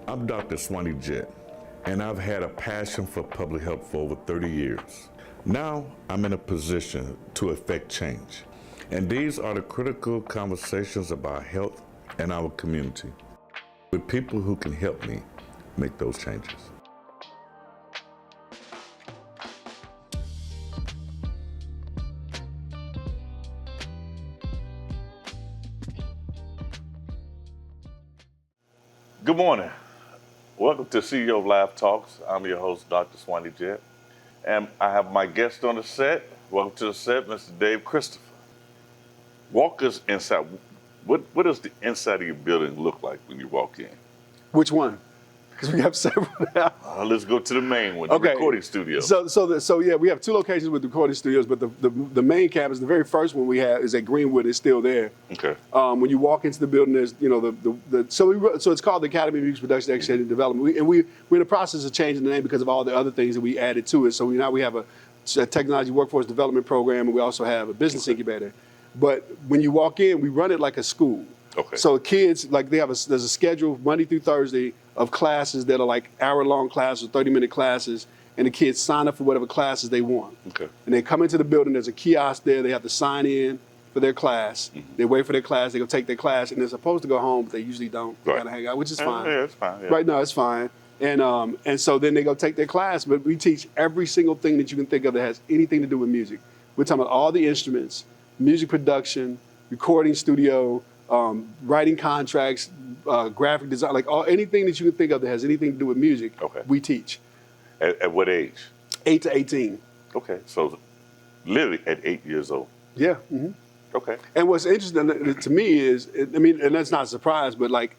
I'm Dr. Swanee Jett, and I've had a passion for public health for over 30 years. Now I'm in a position to affect change, and these are the critical conversations about health and our community, with people who can help me make those changes. Good morning. Welcome to CEO Live Talks. I'm your host, Dr. Swanee Jett, and I have my guest on the set. Welcome to the set, Mr. Dave Christopher. Walk us inside. What does the inside of your building look like when you walk in? Which one? Because we have several now. Let's go to the main one, the recording studio. So yeah, we have two locations with recording studios, but the main campus, the very first one we have is at Greenwood. It's still there. Okay. When you walk into the building, there's so it's called the Academy of Music Production, Education, and Development. We're in the process of changing the name because of all the other things that we added to it. So now we have a Technology Workforce Development program, and we also have a business incubator. But when you walk in, we run it like a school. Okay. So kids, like there's a schedule Monday through Thursday of classes that are like hour-long classes, 30-minute classes, and the kids sign up for whatever classes they want. Okay. And they come into the building, there's a kiosk there, they have to sign in for their class. Mm-hmm. They wait for their class, they go take their class, and they're supposed to go home, but they usually don't. They gotta hang out, which is fine. Yeah, it's fine. Yeah. Right now, it's fine. And so then they go take their class, but we teach every single thing that you can think of that has anything to do with music. We're talking about all the instruments, music production, recording studio, writing contracts, graphic design, like anything that you can think of that has anything to do with music, we teach. At what age? 8 to 18. Okay, so literally at 8 years old. Yeah. Mm-hmm. Okay. And what's interesting to me is, and that's not a surprise, but like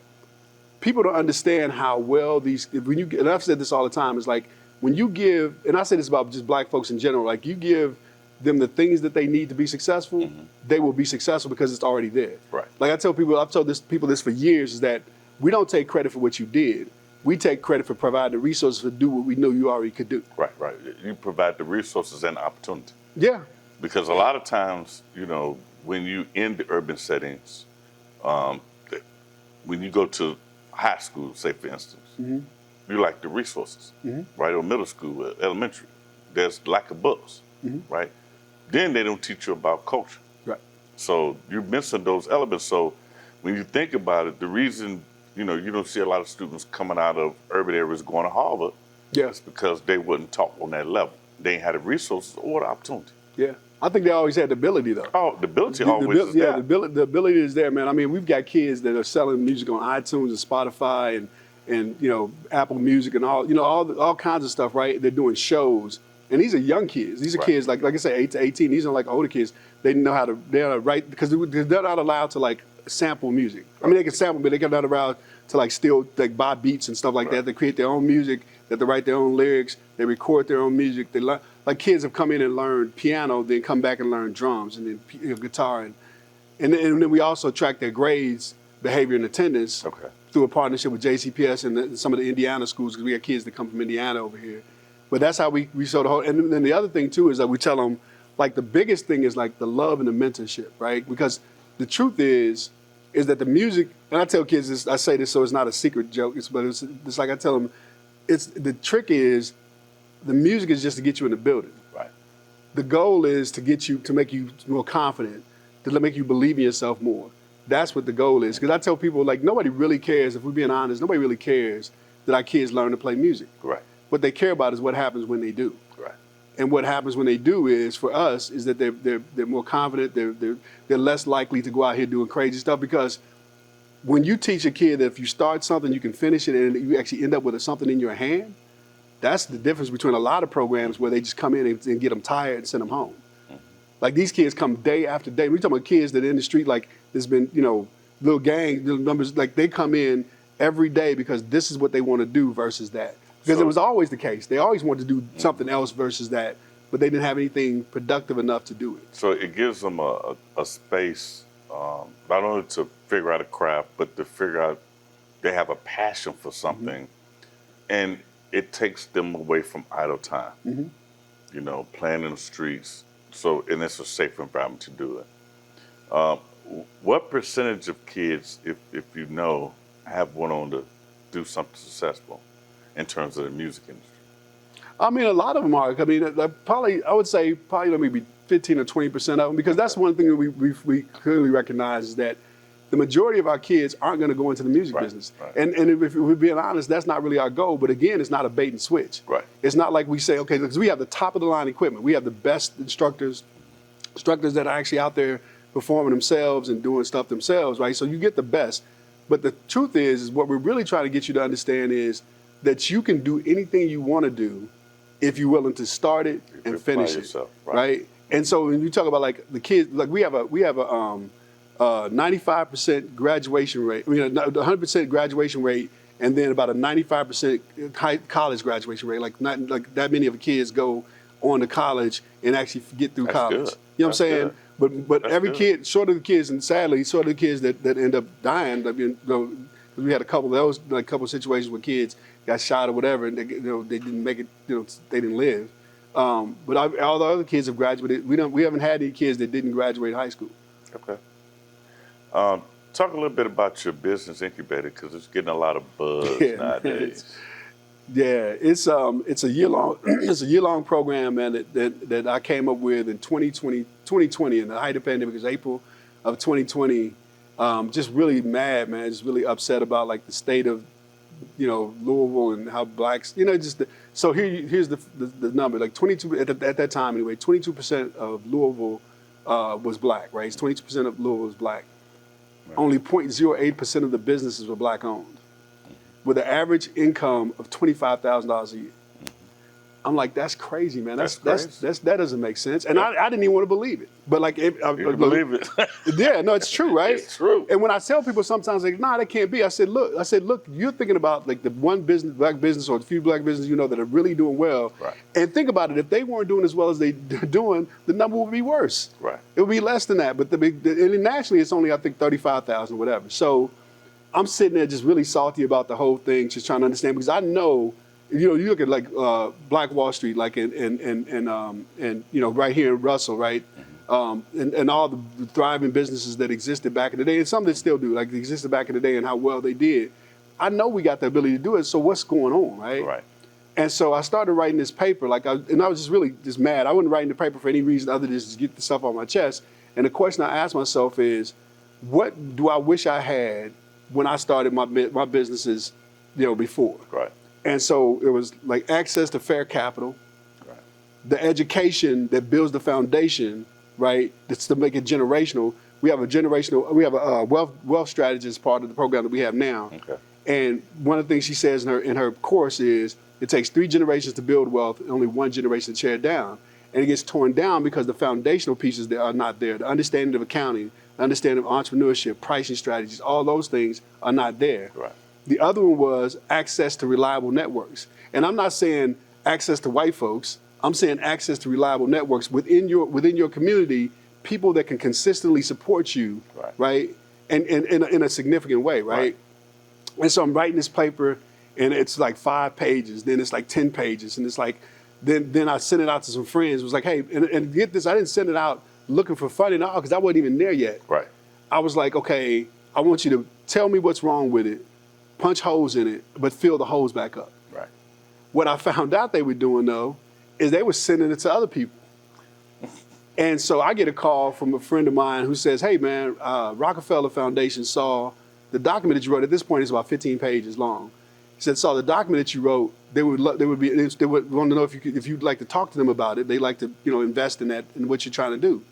people don't understand how well and I've said this all the time, is like when you give, and I say this about just black folks in general, like you give them the things that they need to be successful, mm-hmm. they will be successful because it's already there. Right. Like I've told people this for years, is that we don't take credit for what you did. We take credit for providing the resources to do what we knew you already could do. Right. You provide the resources and opportunity. Yeah. Because a lot of times, when you in the urban settings, when you go to high school, say for instance, mm-hmm. you lack the resources, mm-hmm. right? Or middle school, elementary, there's lack of books, mm-hmm. right? Then they don't teach you about culture. Right. So you're missing those elements. So when you think about it, the reason, you don't see a lot of students coming out of urban areas going to Harvard, is because they wasn't taught on that level. They ain't had the resources or the opportunity. Yeah. I think they always had the ability, though. Oh, the ability always is there. Yeah, the ability is there, man. I mean, we've got kids that are selling music on iTunes and Spotify and Apple Music and all kinds of stuff, right? They're doing shows. And these are young kids. These are kids, like I say, 8 to 18. These are like older kids. They know how to write, because they're not allowed to like sample music. I mean, they can sample, but they're not allowed to like still like buy beats and stuff like that. They create their own music. They have to write their own lyrics. They record their own music. They learn, like kids have come in and learned piano, then come back and learn drums and then guitar. And then we also track their grades, behavior, and attendance through a partnership with JCPS and some of the Indiana schools, because we got kids that come from Indiana over here. But that's how we show the whole. And then the other thing too is that we tell them, like the biggest thing is like the love and the mentorship, right? Because the truth is that the music, and I tell kids this, I say this so it's not a secret joke, but it's like I tell them, the trick is the music is just to get you in the building. Right. The goal is to make you more confident, to make you believe in yourself more. That's what the goal is. Because I tell people, like, nobody really cares, if we're being honest, nobody really cares that our kids learn to play music. Right. What they care about is what happens when they do. Right. And what happens when they do is, for us, is that they're more confident, they're less likely to go out here doing crazy stuff, because when you teach a kid that if you start something, you can finish it, and you actually end up with something in your hand, that's the difference between a lot of programs where they just come in and get them tired and send them home. Mm-hmm. Like these kids come day after day. We're talking about kids that are in the street, like there's been, little gang, little numbers, like they come in every day because this is what they want to do versus that. Because it was always the case. They always wanted to do something else versus that, but they didn't have anything productive enough to do it. So it gives them a space, not only to figure out a craft, but to figure out they have a passion for something, mm-hmm. and it takes them away from idle time, mm-hmm. Playing in the streets. And it's a safe environment to do it. What percentage of kids, if have went on do something successful in terms of the music industry? I mean, a lot of them are. I mean, I would say maybe 15 or 20% of them, because that's one thing that we clearly recognize is that the majority of our kids aren't going to go into the music business. Right. And if we're being honest, that's not really our goal. But again, it's not a bait and switch. Right. It's not like we say, okay, because we have the top of the line equipment. We have the best instructors that are actually out there performing themselves and doing stuff themselves, right? So you get the best. But the truth is what we're really trying to get you to understand is that you can do anything you want to do if you're willing to start it and finish it, right? And so when you talk about like the kids, like we have a 95% graduation rate, 100% graduation rate, and then about a 95% college graduation rate. Like not like that many of the kids go on to college and actually get through college. Good. You know what I'm saying? But every kid, short of the kids, and sadly, short of the kids that end up dying. I mean, we had a couple of those, like a couple of situations where kids got shot or whatever, and they didn't make it. They didn't live. But all the other kids have graduated. We haven't had any kids that didn't graduate high school. Okay. Talk a little bit about your business incubator, because it's getting a lot of buzz nowadays. Yeah, it's a year-long program, man, that I came up with in 2020 in the height of the pandemic. It was April of 2020. Just really mad, man. Just really upset about like the state of, Louisville and how blacks, so here's the number. Like 22 at that time anyway. 22% of Louisville was black, right? 22% of Louisville was black. Right. Only 0.08% of the businesses were black owned, with an average income of $25,000 a year. I'm like, that's crazy, man. That doesn't make sense. And I didn't even want to believe it. But like, you believe it? Yeah, no, it's true, right? It's true. And when I tell people sometimes, like, nah, that can't be. I said, look, you're thinking about like the one black business or the few black businesses that are really doing well. Right. And think about it. If they weren't doing as well as they're doing, the number would be worse. Right. It would be less than that. But nationally, it's only, I think, 35,000, whatever. So I'm sitting there just really salty about the whole thing, just trying to understand, because I know. You look at like Black Wall Street, like and right here in Russell, right, and all the thriving businesses that existed back in the day, and some that still do, like existed back in the day, and how well they did. I know we got the ability to do it. So what's going on, right? Right. And so I started writing this paper, I was just really mad. I wasn't writing the paper for any reason other than just get the stuff off my chest. And the question I asked myself is, what do I wish I had when I started my businesses, before? Right. And so it was like access to fair capital, right, the education that builds the foundation, right, that's to make it generational. We have a wealth strategist part of the program that we have now. Okay. And one of the things she says in her course is it takes 3 generations to build wealth, and only 1 generation to tear it down. And it gets torn down because the foundational pieces that are not there. The understanding of accounting, the understanding of entrepreneurship, pricing strategies, all those things are not there. Right. The other one was access to reliable networks. And I'm not saying access to white folks. I'm saying access to reliable networks within your community, people that can consistently support you, right? And in a significant way, right? And so I'm writing this paper, and it's like 5 pages, then it's like 10 pages, and it's like, then I sent it out to some friends. It was like, hey, and get this, I didn't send it out looking for funding at all, because I wasn't even there yet. Right. I was like, okay, I want you to tell me what's wrong with it, punch holes in it, but fill the holes back up. Right. What I found out they were doing, though, is they were sending it to other people. And so I get a call from a friend of mine who says, hey, man, Rockefeller Foundation saw the document that you wrote. At this point, it's about 15 pages long. He said, saw the document that you wrote. They would want to know if you'd like to talk to them about it. They'd like to, invest in that, in what you're trying to do.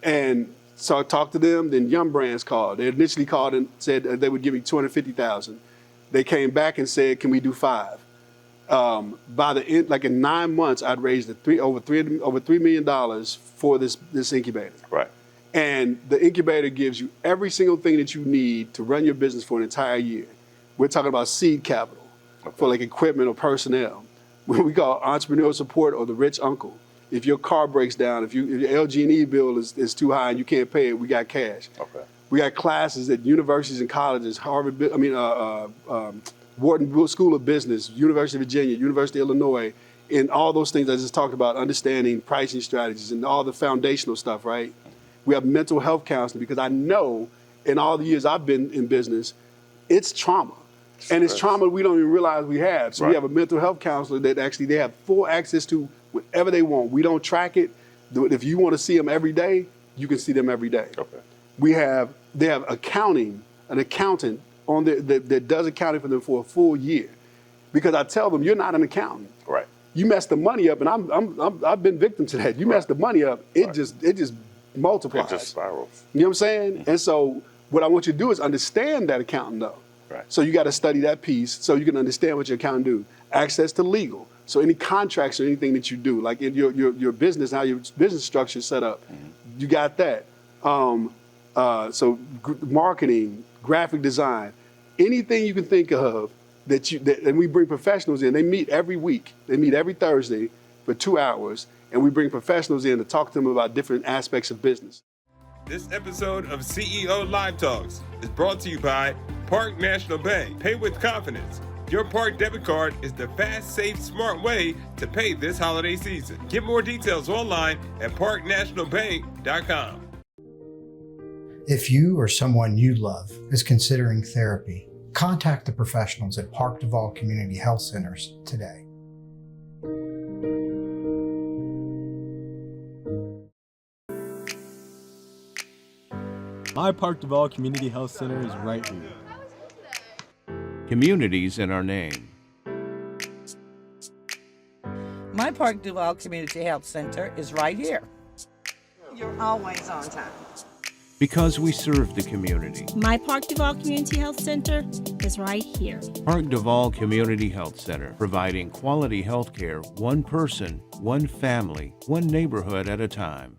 And so I talked to them. Then Yum Brands called. They initially called and said they would give me $250,000. They came back and said, can we do 5? By the end, like in 9 months, I'd raised over $3 million for this incubator. Right. And the incubator gives you every single thing that you need to run your business for an entire year. We're talking about seed capital for like equipment or personnel. What we call entrepreneurial support or the rich uncle. If your car breaks down, if your LG&E bill is too high and you can't pay it, we got cash. Okay. We got classes at universities and colleges, Wharton School of Business, University of Virginia, University of Illinois, and all those things I just talked about, understanding pricing strategies and all the foundational stuff, right? We have mental health counseling, because I know in all the years I've been in business, it's trauma. And it's trauma we don't even realize we have. So we Right. have a mental health counselor that actually they have full access to whatever they want. We don't track it. If you want to see them every day, you can see them every day. Okay. They have an accountant on there that does accounting for them for a full year. Because I tell them, you're not an accountant. Right. You mess the money up, and I've been victim to that. You mess the money up, it just multiplies. It just spirals. You know what I'm saying? And so what I want you to do is understand that accountant though. Right. So you got to study that piece so you can understand what your accountant do. Access to legal. So any contracts or anything that you do, like in your business, how your business structure is set up, you got that. So marketing, graphic design, anything you can think of and we bring professionals in. They meet every week. They meet every Thursday for 2 hours, and we bring professionals in to talk to them about different aspects of business. This episode of CEO Live Talks is brought to you by Park National Bank. Pay with confidence. Your Park debit card is the fast, safe, smart way to pay this holiday season. Get more details online at parknationalbank.com. If you or someone you love is considering therapy, contact the professionals at Park Duval Community Health Centers today. My Park Duval Community Health Center is right here. Communities in our name. My Park Duval Community Health Center is right here. You're always on time. Because we serve the community. My Park Duval Community Health Center is right here. Park Duval Community Health Center, providing quality health care, one person, one family, one neighborhood at a time.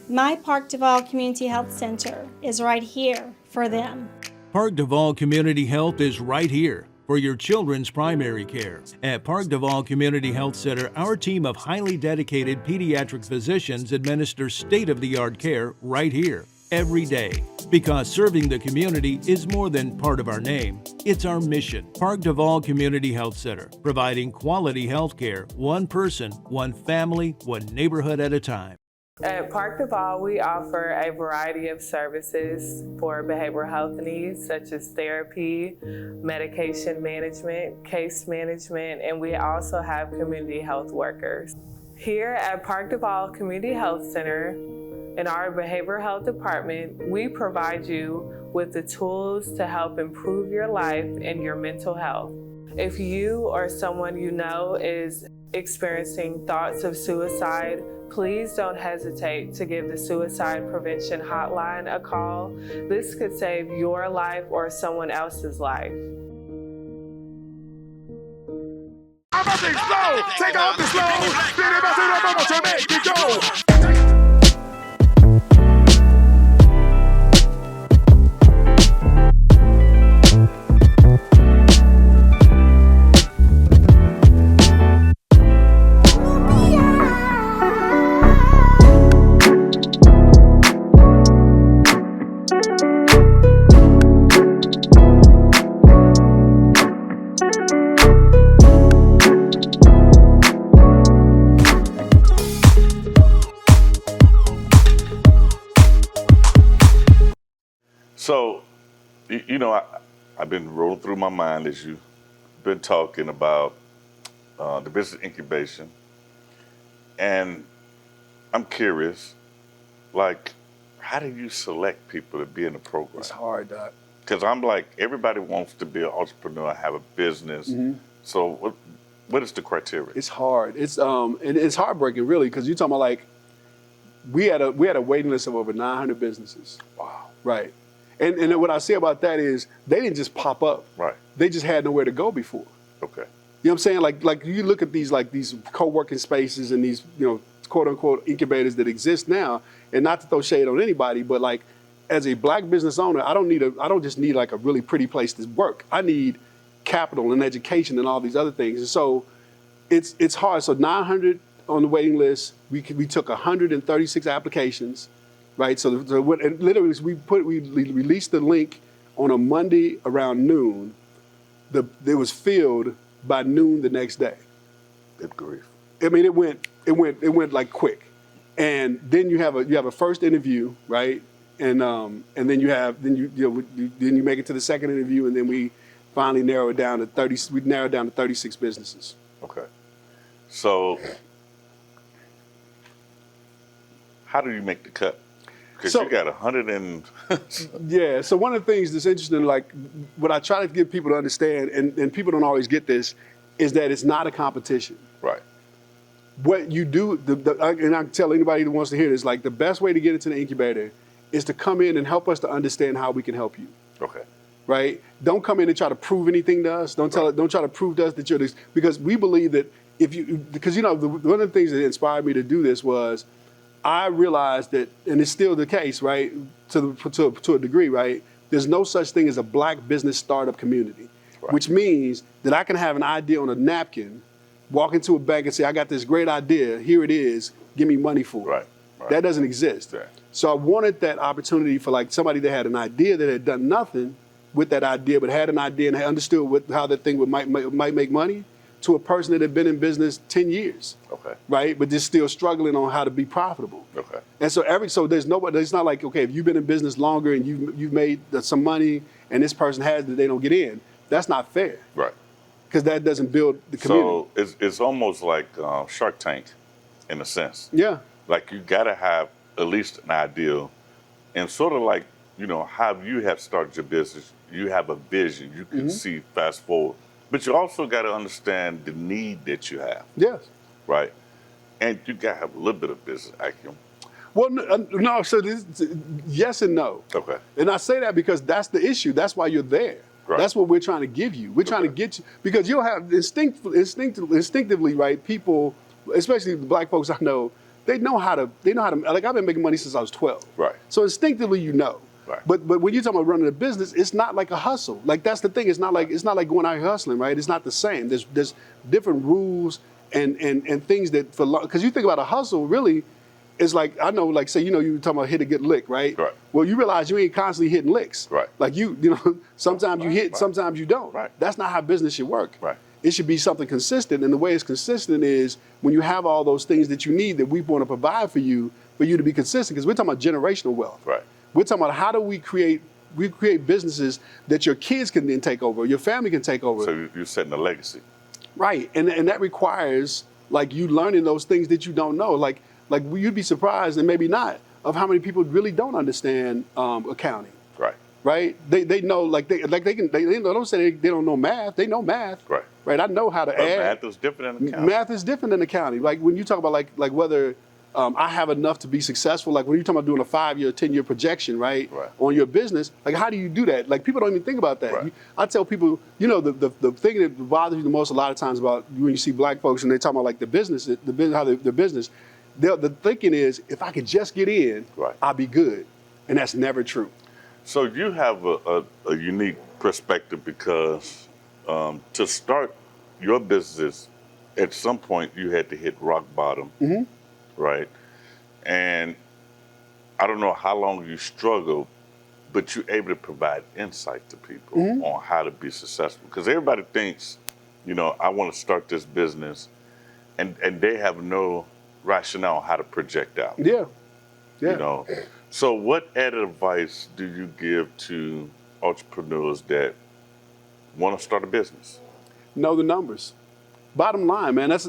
My Park Duval Community Health Center is right here for them. Park Duval Community Health is right here for your children's primary care. At Park Duval Community Health Center, our team of highly dedicated pediatric physicians administers state-of-the-art care right here, every day. Because serving the community is more than part of our name, it's our mission. Park Duval Community Health Center, providing quality health care, one person, one family, one neighborhood at a time. At Park Duval, we offer a variety of services for behavioral health needs, such as therapy, medication management, case management, and we also have community health workers. Here at Park Duval Community Health Center, in our behavioral health department, we provide you with the tools to help improve your life and your mental health. If you or someone you know is experiencing thoughts of suicide, please don't hesitate to give the Suicide Prevention Hotline a call. This could save your life or someone else's life. I'm about to explode! Take off the slow! To make it go! So, I've been rolling through my mind as you've been talking about the business incubation. And I'm curious, how do you select people to be in the program? It's hard, Doc. Because I'm like, everybody wants to be an entrepreneur, have a business. So what is the criteria? It's hard. And it's heartbreaking, really, because you're talking about we had a waiting list of over 900 businesses. Wow. Right. And what I say about that is they didn't just pop up. Right. They just had nowhere to go before. Okay. You know what I'm saying? Like you look at these co-working spaces and these, quote unquote incubators that exist now, and not to throw shade on anybody, but as a Black business owner, I don't just need a really pretty place to work. I need capital and education and all these other things. And so it's hard. So 900 on the waiting list. We took 136 applications. Right, so literally we released the link on a Monday around noon. It was filled by noon the next day. Good grief! I mean, it went like quick, and then you have a first interview, right, and then you make it to the second interview, and then finally narrowed down to 30. We narrowed down to 36 businesses. Okay. So, how do you make the cut? Because you got 100 and... Yeah, so one of the things that's interesting, like what I try to get people to understand, and people don't always get this, is that it's not a competition. Right. What you do, and I can tell anybody who wants to hear this, like the best way to get into the incubator is to come in and help us to understand how we can help you. Okay. Right? Don't come in and try to prove anything to us. Don't try to prove to us that you're this, because we believe that because one of the things that inspired me to do this was I realized that, and it's still the case, right, to a degree, right, there's no such thing as a Black business startup community, which means that I can have an idea on a napkin, walk into a bank and say, I got this great idea, here it is, give me money for it. Right. That doesn't exist. Right. So I wanted that opportunity for like somebody that had an idea that had done nothing with that idea, but had an idea and had understood how that thing might make money, to a person that had been in business 10 years. Okay. Right? But just still struggling on how to be profitable. Okay. And so there's nobody, it's not like, okay, if you've been in business longer and you've made some money and this person has that they don't get in, that's not fair. Right. Because that doesn't build the community. So it's almost like Shark Tank in a sense. Yeah. Like you gotta have at least an idea, and sort of like, how you have started your business, you have a vision, you can see fast forward. But you also got to understand the need that you have. Yes. Right? And you got to have a little bit of business acumen. Well, no, so yes and no. Okay. And I say that because that's the issue. That's why you're there. Right. That's what we're trying to give you. We're trying to get you, because you'll have instinctively, right, people, especially the Black folks I know, they know how to, like I've been making money since I was 12. Right. So instinctively you know. Right. But when you're talking about running a business, it's not like a hustle. Like that's the thing. It's not like going out here hustling, right? It's not the same. There's different rules and things that because you think about a hustle, really, it's like I know, like say you were talking about hit a good lick, right? Right. Well, you realize you ain't constantly hitting licks. Right. Like sometimes you hit, sometimes you don't. Right. That's not how business should work. Right. It should be something consistent, and the way it's consistent is when you have all those things that you need that we want to provide for you to be consistent. Because we're talking about generational wealth. Right. We're talking about how do we create businesses that your kids can then take over, your family can take over. So you're setting a legacy. Right, and that requires like you learning those things that you don't know. Like you'd be surprised, and maybe not, of how many people really don't understand accounting. Right. Right. They know don't say they don't know math. They know math. Right. Right. I know how to add. Math is different than accounting. Math is different than accounting. Like when you talk about like whether I have enough to be successful. Like when you're talking about doing a 5-year, 10-year projection, right, on your business, like how do you do that? Like people don't even think about that. Right. I tell people, the thing that bothers you the most a lot of times about when you see Black folks and they talk about like the business, the thinking is if I could just get in, I'll be good, and that's never true. So you have a unique perspective because to start your business, at some point you had to hit rock bottom. Mm-hmm. Right. And I don't know how long you struggled, but you're able to provide insight to people on how to be successful. Because everybody thinks, I want to start this business, and they have no rationale on how to project out. Yeah. Yeah. So what added advice do you give to entrepreneurs that want to start a business? Know the numbers. Bottom line, man, that's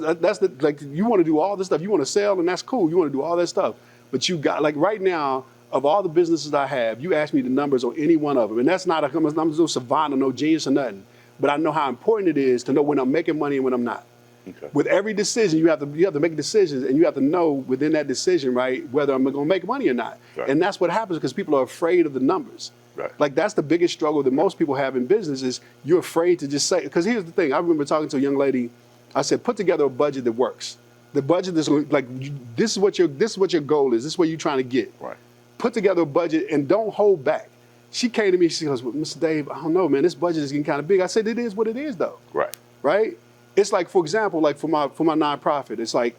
like you want to do all this stuff. You want to sell, and that's cool. You want to do all that stuff, but you got like right now of all the businesses I have, you ask me the numbers on any one of them, and that's not I'm no savant or no genius or nothing, but I know how important it is to know when I'm making money and when I'm not. Okay. With every decision, you have to make decisions, and you have to know within that decision, right, whether I'm going to make money or not. Right. And that's what happens because people are afraid of the numbers. Right. Like that's the biggest struggle that most people have in business is you're afraid to just say. Because here's the thing: I remember talking to a young lady. I said, put together a budget that works. The budget is like this is what your goal is. This is what you're trying to get. Right. Put together a budget and don't hold back. She came to me. She goes, well, Mr. Dave, I don't know, man. This budget is getting kind of big. I said, it is what it is, though. Right. Right. It's like, for example, like for my nonprofit, it's like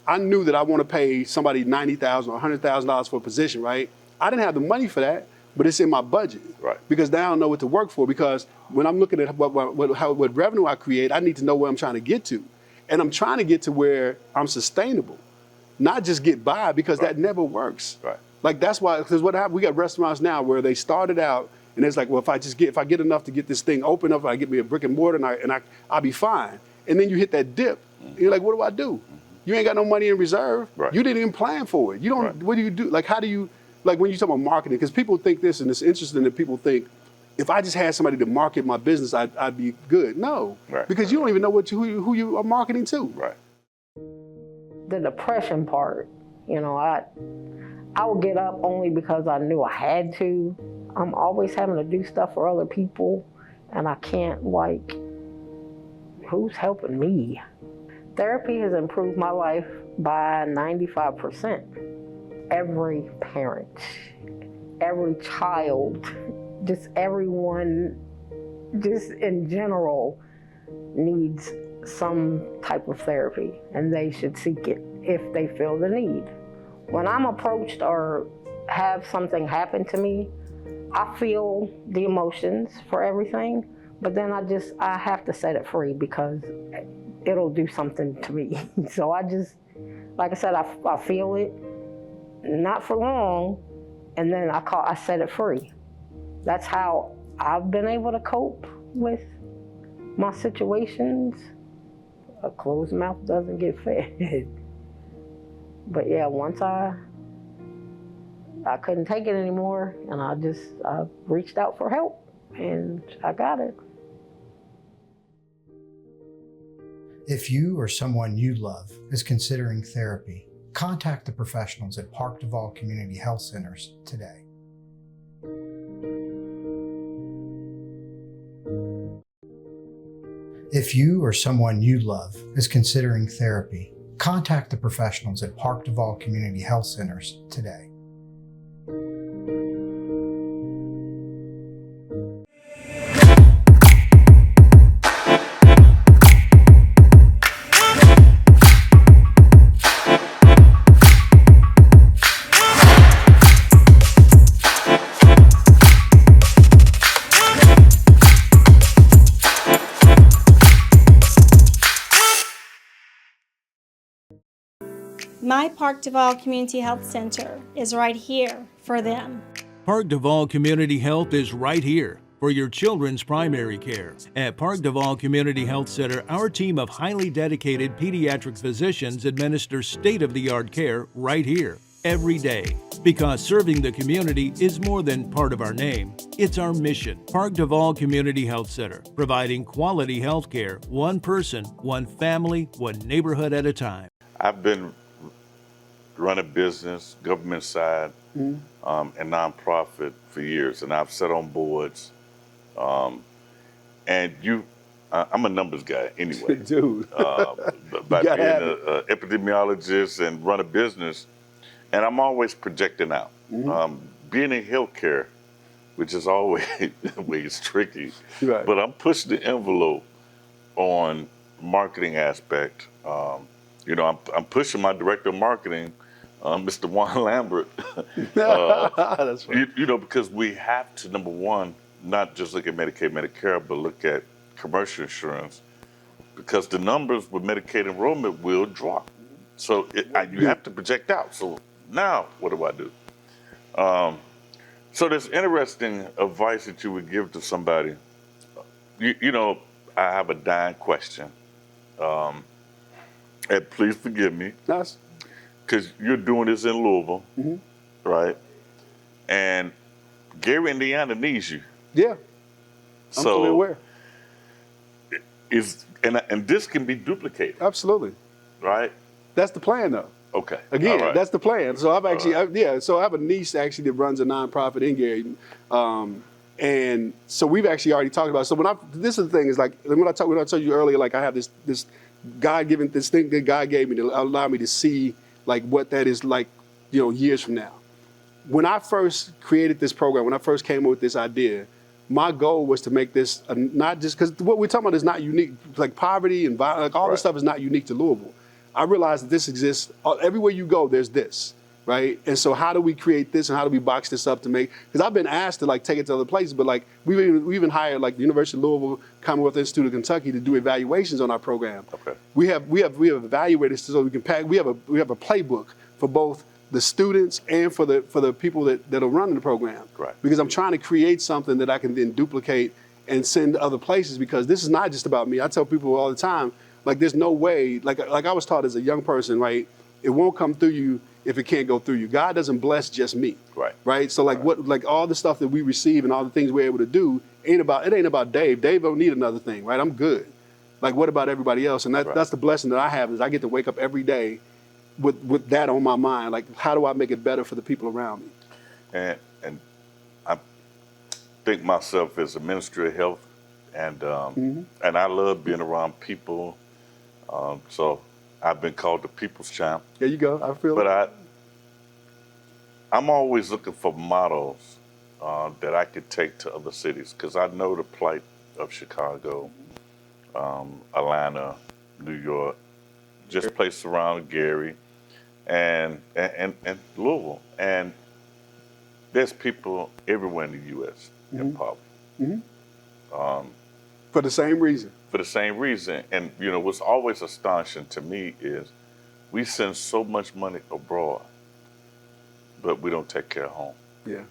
I knew that I want to pay somebody $90,000 or $100,000 for a position. Right. I didn't have the money for that, but it's in my budget. Right. Because now I don't know what to work for. Because when I'm looking at what revenue I create, I need to know where I'm trying to get to. And I'm trying to get to where I'm sustainable, not just get by, because that never works. Right. Like that's why, because what happened, we got restaurants now where they started out And it's like, well, if I get enough to get this thing open up, I get me a brick and mortar, and I'll be fine. And then you hit that dip, and you're like, what do I do? You ain't got no money in reserve. Right. You didn't even plan for it. You don't. Right. What do you do? Like, how do you? Like when you talk about marketing, because people think this, and it's interesting that people think, if I just had somebody to market my business, I'd be good. No, Right. Because you don't even know who you are marketing to. Right. The depression part, you know, I would get up only because I knew I had to. I'm always having to do stuff for other people, and I can't, like, who's helping me? Therapy has improved my life by 95%. Every parent, every child, just everyone, just in general, needs some type of therapy, and they should seek it if they feel the need. When I'm approached or have something happen to me, I feel the emotions for everything, but then I have to set it free because it'll do something to me. So I just, like I said, I feel it, not for long, and then I set it free. That's how I've been able to cope with my situations. A closed mouth doesn't get fed. But yeah, once I couldn't take it anymore, and I reached out for help, and I got it. If you or someone you love is considering therapy, contact the professionals at Park Duval Community Health Centers today. If you or someone you love is considering therapy, contact the professionals at Park Duval Community Health Centers today. My Park Duval Community Health Center is right here for them. Park Duval Community Health is right here for your children's primary care. At Park Duval Community Health Center, our team of highly dedicated pediatric physicians administer state-of-the-art care right here, every day. Because serving the community is more than part of our name, it's our mission. Park Duval Community Health Center, providing quality health care, one person, one family, one neighborhood at a time. I've been running business, government side, and nonprofit for years, and I've sat on boards. And I'm a numbers guy anyway. Dude. By being an epidemiologist and run a business, and I'm always projecting out. Being in healthcare, which is always tricky, right. But I'm pushing the envelope on marketing aspect. I'm pushing my director of marketing, Mr. Juan Lambert. That's right. Because we have to, number one, not just look at Medicaid, Medicare, but look at commercial insurance, because the numbers with Medicaid enrollment will drop. So you have to project out. So now, what do I do? So there's interesting advice that you would give to somebody. I have a dying question. And please forgive me. Nice. Because you're doing this in Louisville, right? And Gary, Indiana needs you. Yeah. I'm fully aware. And this can be duplicated. Absolutely. Right? That's the plan, though. Okay. Again, right. That's the plan. So I've actually, so I have a niece actually that runs a nonprofit in Gary. And so we've actually already talked about it. So this is the thing, is like, when I told you earlier, like I have this God-given, this thing that God gave me to allow me to see like what that is like, years from now. When I first created this program, when I first came up with this idea, my goal was to make this not just, because what we're talking about is not unique, like poverty and violence, like all this stuff is not unique to Louisville. I realized that this exists, everywhere you go, there's this, right? And so how do we create this and how do we box this up to make, because I've been asked to like take it to other places, but like we even hired like the University of Louisville, Commonwealth Institute of Kentucky to do evaluations on our program. Okay. We have evaluators so we can we have a playbook for both the students and for the people that are running the program. Right. Because I'm trying to create something that I can then duplicate and send to other places, because this is not just about me. I tell people all the time, like, there's no way, like I was taught as a young person, right? It won't come through you if it can't go through you. God doesn't bless just me. Right. Right. So like all the stuff that we receive and all the things we're able to do ain't about Dave. Dave don't need another thing, right? I'm good. Like, what about everybody else? And that's the blessing that I have, is I get to wake up every day with that on my mind. Like, how do I make it better for the people around me? And I think myself as a ministry of health, and and I love being around people. So I've been called the people's champ. There you go. I feel But I'm always looking for models that I could take to other cities, because I know the plight of Chicago, Atlanta, New York, just places around Gary, and Louisville. And there's people everywhere in the U.S. in poverty. For the same reason. For the same reason. And, you know, what's always astonishing to me is we send so much money abroad, but we don't take care of home. Yeah.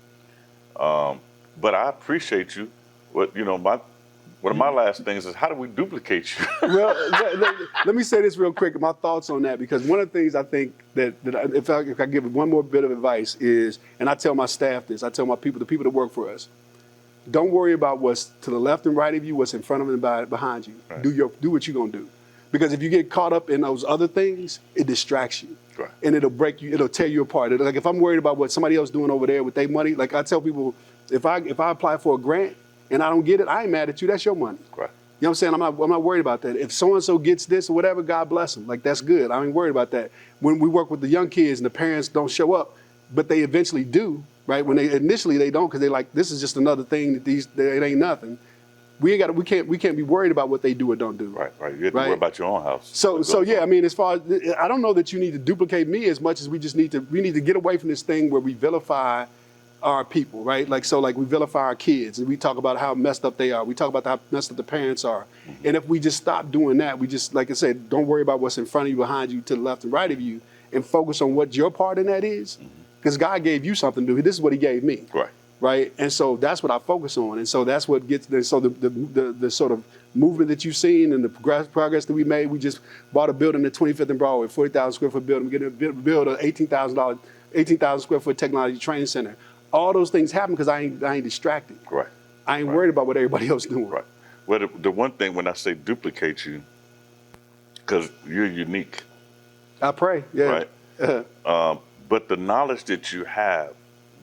But I appreciate you. One of my last things is, how do we duplicate you? Well, let me say this real quick, my thoughts on that, because one of the things I think that if I give one more bit of advice is, and I tell my staff this, I tell my people, the people that work for us, don't worry about what's to the left and right of you, what's in front of and behind you. Right. Do what you're gonna do. Because if you get caught up in those other things, it distracts you. Right. And it'll break you, it'll tear you apart. Like, if I'm worried about what somebody else doing over there with their money, like I tell people, if I apply for a grant and I don't get it, I ain't mad at you, that's your money. Right. You know what I'm saying? I'm not worried about that. If so-and-so gets this or whatever, God bless them. Like, that's good. I ain't worried about that. When we work with the young kids and the parents don't show up, but they eventually do, right? When initially they don't, because they like, this is just another thing that it ain't nothing. We can't be worried about what they do or don't do. Right. You have to worry about your own house. So yeah, I mean, as far as, I don't know that you need to duplicate me as much as we need to get away from this thing where we vilify our people, right? Like we vilify our kids, and we talk about how messed up they are. We talk about how messed up the parents are. Mm-hmm. And if we just stop doing that, we just, like I said, don't worry about what's in front of you, behind you, to the left and right of you, and focus on what your part in that is. Because God gave you something to do. This is what he gave me. Right. And so that's what I focus on. And so that's what gets there. So the sort of movement that you've seen and the progress that we made, we just bought a building at 25th and Broadway, 40,000 square foot building. We're going to build an $18,000 square foot technology training center. All those things happen because I ain't distracted. Right. I ain't worried about what everybody else doing. Right. Well, the one thing when I say duplicate you, because you're unique. I pray. Yeah. Right. But the knowledge that you have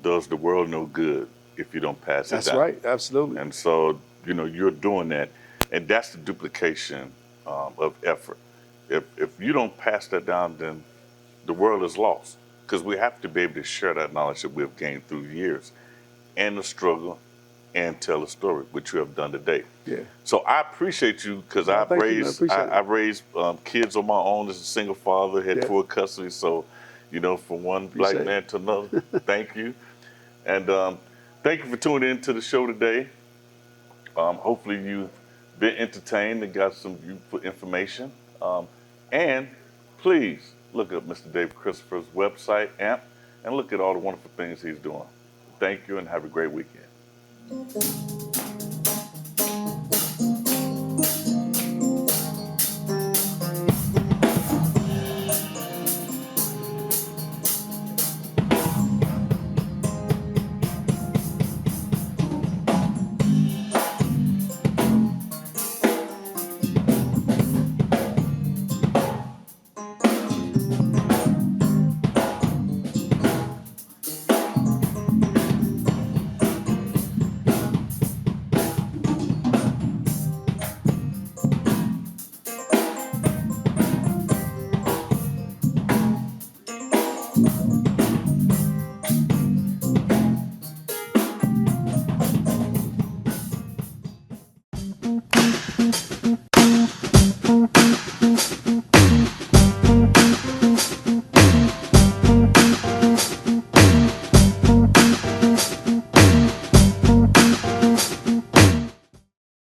does the world no good if you don't pass it down. That's right. Absolutely. And so, you're doing that. And that's the duplication of effort. If you don't pass that down, then the world is lost. Because we have to be able to share that knowledge that we've gained through years and the struggle and tell a story, which you have done today. Yeah. So I appreciate you, because I've raised kids on my own as a single father, had full custody. So, from one black man to another, thank you. And thank you for tuning in to the show today. Hopefully you've been entertained and got some useful information. And please look up Mr. Dave Christopher's website, AMP, and look at all the wonderful things he's doing. Thank you and have a great weekend.